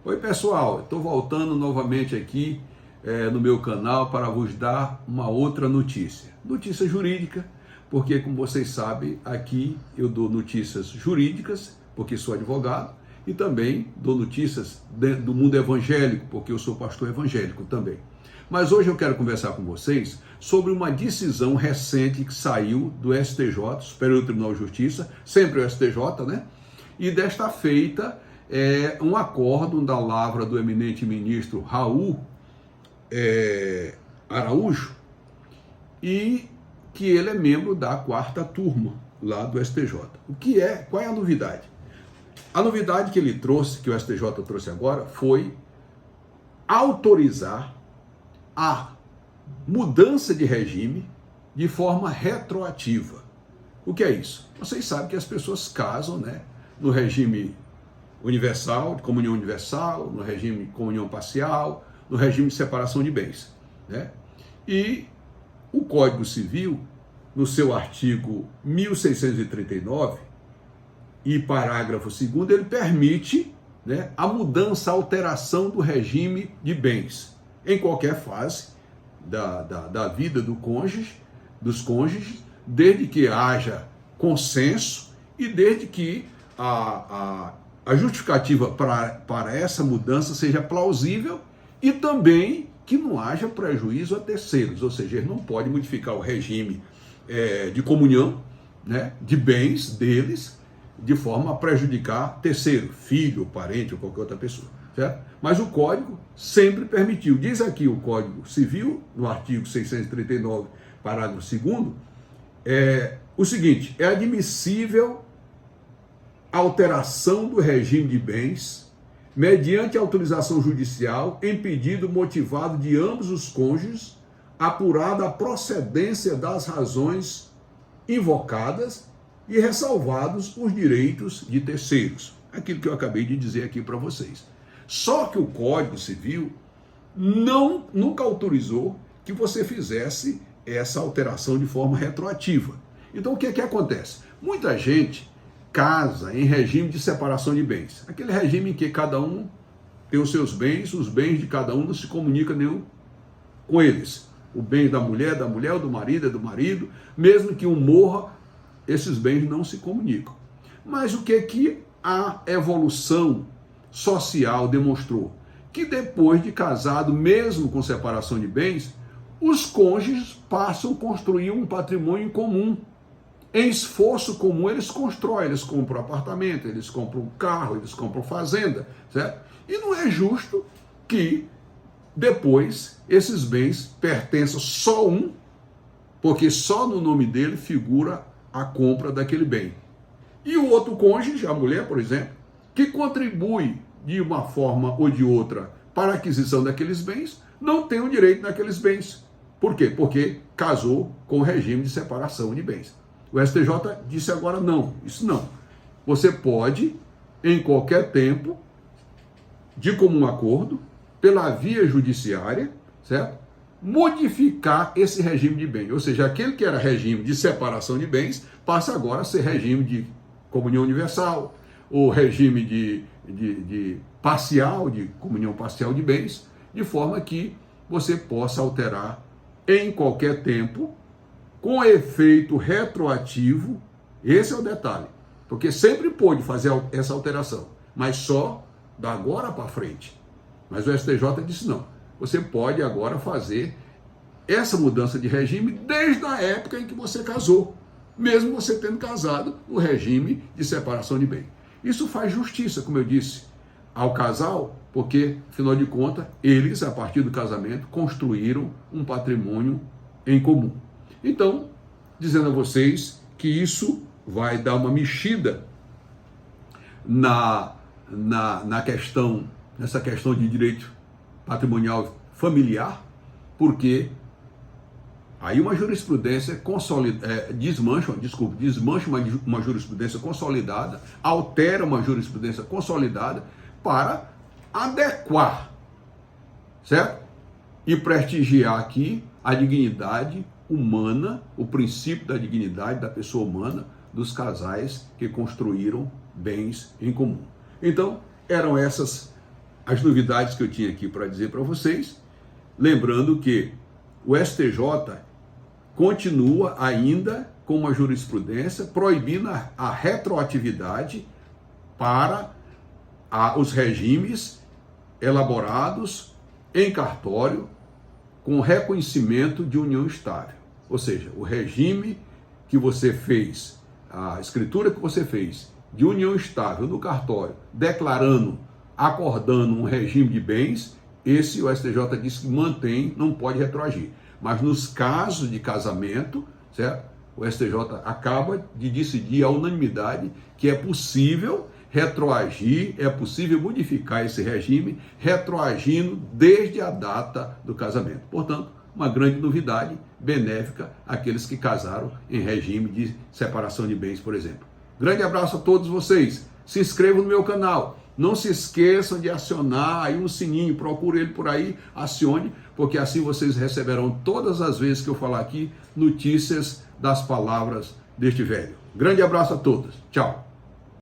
Oi pessoal, estou voltando novamente aqui no meu canal para vos dar uma outra notícia. Notícia jurídica, porque como vocês sabem, aqui eu dou notícias jurídicas, porque sou advogado, e também dou notícias do mundo evangélico, porque eu sou pastor evangélico também. Mas hoje eu quero conversar com vocês sobre uma decisão recente que saiu do STJ, Superior Tribunal de Justiça, sempre o STJ, né? E desta feita, um acórdão da lavra do eminente ministro Raul Araújo, e que ele é membro da 4ª turma lá do STJ. Qual é a novidade? A novidade que ele trouxe, que o STJ trouxe agora, foi autorizar a mudança de regime de forma retroativa. O que é isso? Vocês sabem que as pessoas casam, né, no regime universal, de comunhão universal, no regime de comunhão parcial, no regime de separação de bens, né? E o Código Civil, no seu artigo 1639 e parágrafo 2º, ele permite, né, a mudança, a alteração do regime de bens em qualquer fase da vida dos cônjuges, desde que haja consenso e desde que a justificativa para essa mudança seja plausível e também que não haja prejuízo a terceiros, ou seja, ele não pode modificar o regime de comunhão, né, de bens deles de forma a prejudicar terceiro, filho, parente ou qualquer outra pessoa, certo? Mas o Código sempre permitiu. Diz aqui o Código Civil, no artigo 639, parágrafo 2º, o seguinte: é admissível a alteração do regime de bens mediante autorização judicial em pedido motivado de ambos os cônjuges, apurada a procedência das razões invocadas e ressalvados os direitos de terceiros. Aquilo que eu acabei de dizer aqui para vocês. Só que o Código Civil nunca autorizou que você fizesse essa alteração de forma retroativa. Então o que acontece? Muita gente casa em regime de separação de bens. Aquele regime em que cada um tem os seus bens, os bens de cada um não se comunicam nenhum com eles. O bem da mulher, o do marido é do marido, mesmo que um morra, esses bens não se comunicam. Mas o que a evolução social demonstrou? Que depois de casado, mesmo com separação de bens, os cônjuges passam a construir um patrimônio em comum. Em esforço comum eles constroem, eles compram apartamento, eles compram carro, eles compram fazenda, certo? E não é justo que depois esses bens pertençam só um, porque só no nome dele figura a compra daquele bem. E o outro cônjuge, a mulher, por exemplo, que contribui de uma forma ou de outra para a aquisição daqueles bens, não tem o direito naqueles bens. Por quê? Porque casou com o regime de separação de bens. O STJ disse agora não, isso não. Você pode, em qualquer tempo, de comum acordo, pela via judiciária, certo? Modificar esse regime de bem. Ou seja, aquele que era regime de separação de bens, passa agora a ser regime de comunhão universal, ou regime de comunhão parcial de bens, de forma que você possa alterar em qualquer tempo, com efeito retroativo. Esse é o detalhe, porque sempre pôde fazer essa alteração, mas só da agora para frente. Mas o STJ disse não, você pode agora fazer essa mudança de regime desde a época em que você casou, mesmo você tendo casado no regime de separação de bem. Isso faz justiça, como eu disse, ao casal, porque, afinal de contas, eles, a partir do casamento, construíram um patrimônio em comum. Então, dizendo a vocês que isso vai dar uma mexida nessa questão de direito patrimonial familiar, porque aí uma jurisprudência desmancha uma jurisprudência consolidada, altera uma jurisprudência consolidada para adequar, certo? E prestigiar aqui a dignidade humana, o princípio da dignidade da pessoa humana, dos casais que construíram bens em comum. Então, eram essas as novidades que eu tinha aqui para dizer para vocês, lembrando que o STJ continua ainda com uma jurisprudência proibindo a retroatividade para os regimes elaborados em cartório com reconhecimento de união estável. Ou seja, o regime que você fez, a escritura que você fez de união estável no cartório, declarando, acordando um regime de bens, esse o STJ diz que mantém, não pode retroagir. Mas nos casos de casamento, certo? O STJ acaba de decidir à unanimidade que é possível retroagir, é possível modificar esse regime, retroagindo desde a data do casamento. Portanto, uma grande novidade benéfica àqueles que casaram em regime de separação de bens, por exemplo. Grande abraço a todos vocês. Se inscrevam no meu canal. Não se esqueçam de acionar aí um sininho, procure ele por aí, acione, porque assim vocês receberão todas as vezes que eu falar aqui notícias das palavras deste velho. Grande abraço a todos. Tchau.